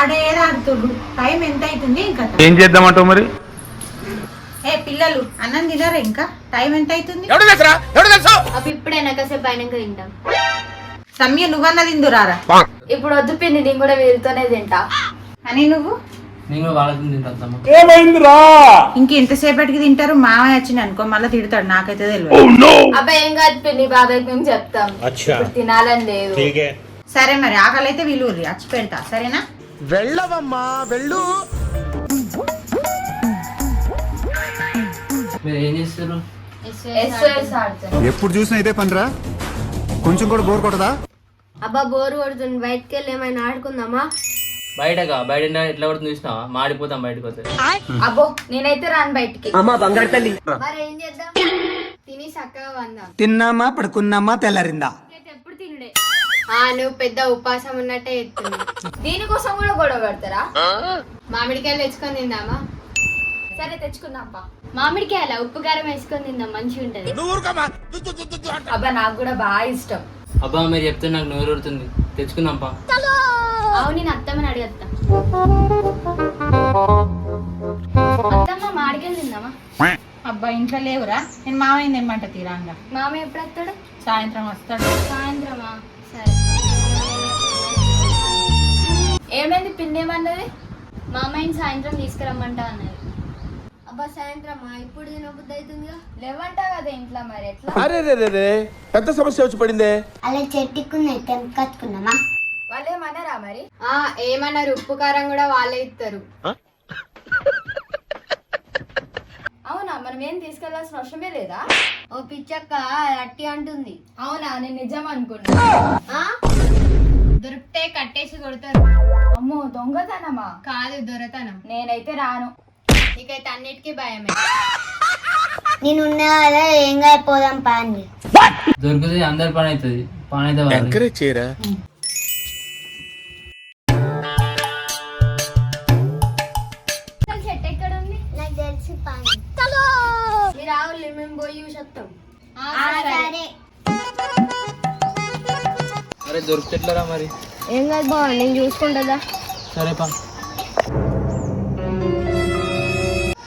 ఆడుతుండ్రు. Time ఎంత అవుతుంది ఇంకా? ఏం చేద్దామంటావు మరి? ఏ పిల్లలు అన్నం తినరా ఇంకా? టైం ఎంత అవుతుంది? ఇప్పుడైనా కాసేపు అయినాక తింటాం. సమయ నువ్వన్నా తిందురారా? ఇప్పుడు వద్దు పిన్ని, నేను కూడా వీరితోనే తింటా. అని నువ్వు ఏమైందిరా? ఇంకెంతసేపటికి తింటారు? మామయ్య వచ్చింది అనుకో మళ్ళీ తిడతాడు, నాకైతే తెలియదు. అబ్బాయి ఏం కాదు పిన్ని, బాబాయ్కి మేము చెప్తాం. ఇప్పుడు తినాలని లేదు. సరే మరి ఆకలి అయితే విలువరి వచ్చి పెడతా, సరేనా? వెళ్ళవమ్మా వెళ్ళు. ఎప్పుడు చూసినా ఇదే పనిరా, కొంచెం కూడా బోర్ కొట్టదా? అబ్బా బోరు కొడుతుంది, బయటకి వెళ్ళి ఏమైనా ఆడుకుందామా? బయట ఎట్లా కొడుతుంది చూసినావా? మాడిపోతాం బయటకు వస్తే. అబ్బో నేనైతే రాను బయటికి. అమ్మా బంగారు తల్లి. మరి ఏం చేద్దాం? తిని చక్కగా వందాం. తిన్నామా పడుకున్నామా తెల్లారిందా? ఎప్పుడు తినుడే. నువ్వు పెద్ద ఉపాసం ఉన్నట్టే ఎత్తుంది. దీనికోసం కూడా గొడవ పడతారా? మామిడికాయలు తెచ్చుకొని తిందామా? సరే తెచ్చుకుందాంపా. మామిడికాయల ఉప్పు కారం వేసుకొని తిందాం, మంచిగా ఉంటది. అబ్బా నాకు కూడా బాగా ఇష్టం. అబ్బా మీరు చెప్తే నాకు నోరు ఊరుతుంది, తెచ్చుకుందాంపా. అవును నేను అత్తమ్మని అడిగేస్తా. అత్తమ్మ మామిడికాయలు తిందామా? అబ్బా ఇంట్లో లేవురా, నేను మామయ్య తెమ్మంట తీరాంగా. మామయ్య ఎప్పుడు వస్తాడు? సాయంత్రం వస్తాడు. సాయంత్రమా? సరే. ఏమైంది పిన్నేమన్నది? మామయ్యని సాయంత్రం తీసుకురమ్మంటా అన్నది. అబ్బా సాయంత్రమా? ఇప్పుడు తినబుద్ధి అవుతుందిగా. లేవంటా కదా ఇంట్లో, మరి ఎట్లా? అరే పెద్ద సమస్య వచ్చి పడిందే. అలా చెట్టుకున్నాయి తెంపుకొచ్చుకున్నామా? వాళ్ళు ఏమన్నారా మరి? ఏమన్నారు, ఉప్పు కారం కూడా వాళ్ళే ఇస్తారు. అవునా, మనం ఏం తీసుకెళ్లాల్సిన అవసరమే లేదా? ఓ పిచ్చక్క అట్టి అంటుంది. అవునా, నేను నిజం అనుకున్నా. దొరికితే కట్టేసి కొడతారు. అమ్మో దొంగతనమా? కాదు దొరతనం. నేనైతే రాను, నీకైతే అన్నిటికీ భయమే. నేనున్నా కదా ఏం కాకపోదాం పాని. దొరుకుతుంది, అందరి పని అవుతుంది. పని అయితే ఎంకరేజ్ చేయరా. చెట్టు ఎక్కడ ఉంది? నాకు తెలిసి పాని. మీరు ఆవులు మేము పోయి చూసి వస్తాం. సరే అరే దొరుకుతట్లేరా మరి? ఏం కాదు బా, నేను చూసుకుంటుందా. సరేపా.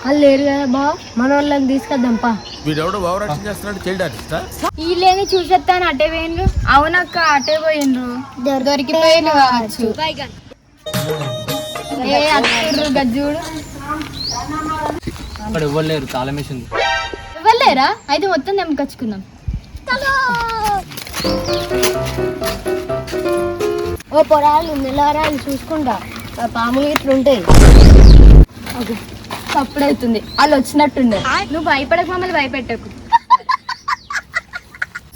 వాళ్ళు లేరు కదా బా, మన వాళ్ళకి తీసుకొద్దాంపా. వీడెవడో ఓవరాక్షన్ చేస్తున్నాడు, చైల్డ్ ఆర్టిస్టా? వీళ్ళేని చూసేస్తాను అట్టే పోయిండ్రు. అవునక్క అట్టే పోయిండ్రు, దొరికిపోయిండ్రు కావచ్చు. గజ్జుడు అక్కడ ఎవ్వరు లేరు, తాళం వేసింది. ఇవ్వలేరా? అయితే మొత్తం తెంపుకొచ్చుకుందాం. ఓ పొరాలు మెల్లరా చూసుకుంటా, పాములు ఇట్లుంటాయి. అప్పుడైతుంది వాళ్ళు వచ్చినట్టుండే. నువ్వు భయపడకు, మమ్మల్ని భయపెట్టకు.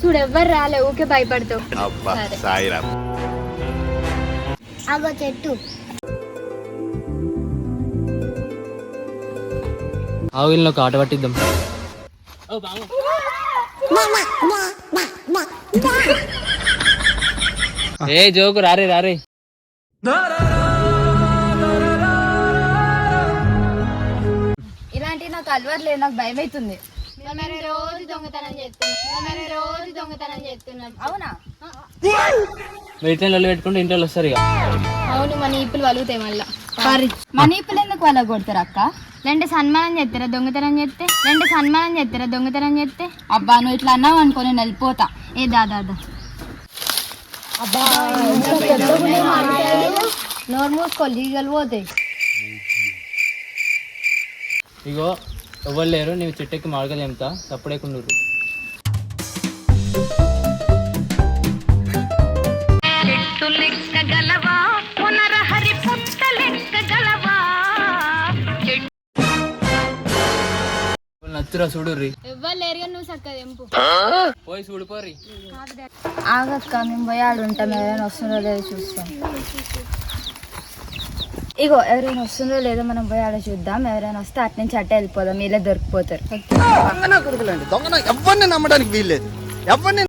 చూడు ఎవ్వరు రాలే, ఊకే భయపడతావు. అగో చెట్టు. ఆవులను ఒక ఆట పట్టిద్దాం. ఏ జోకు రారే. ఇలాంటి నాకు అలవాటు లేదు, నాకు భయం అవుతుంది. రోజు దొంగతనం చేస్తున్నా. అవునా? వీటిని పెట్టుకుంటే ఇంట్లో వస్తారు ఇక. అవును, మన ఈపులు వలుగుతాయి మళ్ళా. మన ఈపులు ఎందుకు వాళ్ళ కొడతారు అక్క? లేదంటే సన్మానం చేస్తారా దొంగతనం చేస్తే? అబ్బా నువ్వు ఇట్లా అన్నావు అనుకో, నేను వెళ్ళిపోతా. ఏ దాదా అబ్బా నోరు మూసుకోవాలి, ఈగలు పోతాయి. ఇగో ఎవ్వరు లేరు, నీవు చెట్టెక్కి మాడగలు ఎంతా తప్పుడేకుండరు. నచ్చురా చూడుర్రి. ఎవ్వరు లేరుగా, నువ్వు చక్కగా ఎంపు. పోయి చూడిపోరి. ఆగక్క, మేము పోయి ఆడుంటాం, ఎవరైనా వస్తుందో లేదో చూస్తాం. ఇగో ఎవరైనా వస్తుందో లేదో మనం పోయి ఆడ చూద్దాం. ఎవరైనా వస్తే అటు నుంచి అట్టే వెళ్ళిపోదాం, వీళ్ళే దొరికిపోతారు. దొంగ ఎవరిని నమ్మడానికి వీల్లేదు. ఎవరిని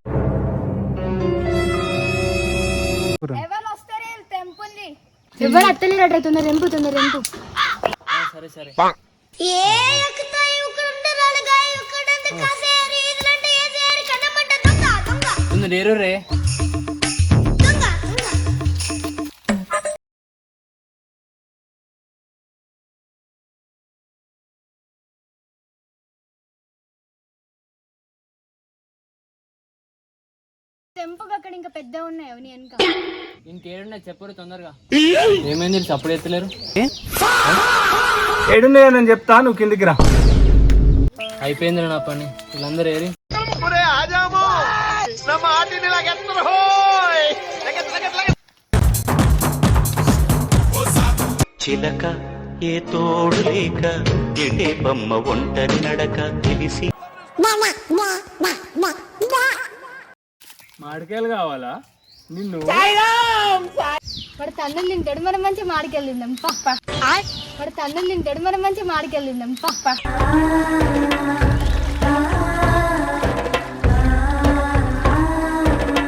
ఎవరు వస్తారే తెంపుంది. ఎవరు అత్తలేరట, తొందర తెంపు. సరే లేరు రే. తెంపుగా అక్కడ ఇంకా పెద్ద ఉన్నాయో నీ వెనక. ఇంకేడున్నాయి చెప్పరు తొందరగా. ఏమైంది సప్పుడు ఎత్తలేరు? ఏడున్నాయో నేను చెప్తా, నువ్వు కిందికి రా. అయిపోయింది నా పని. వీళ్ళందరూ ఏరి. చిలక ఏ తోడు లేక ఎడే బొమ్మ ఒంటరి నడక తెలిసి. మామిడికాయలు కావాలా నిన్ను? వాడు తన్నులు తింటాడు, మనం మంచి మాడికెళ్ళిందాం. వాడు తన్నులు తింటాడు, మనం మంచి మాడికెళ్ళిందాం.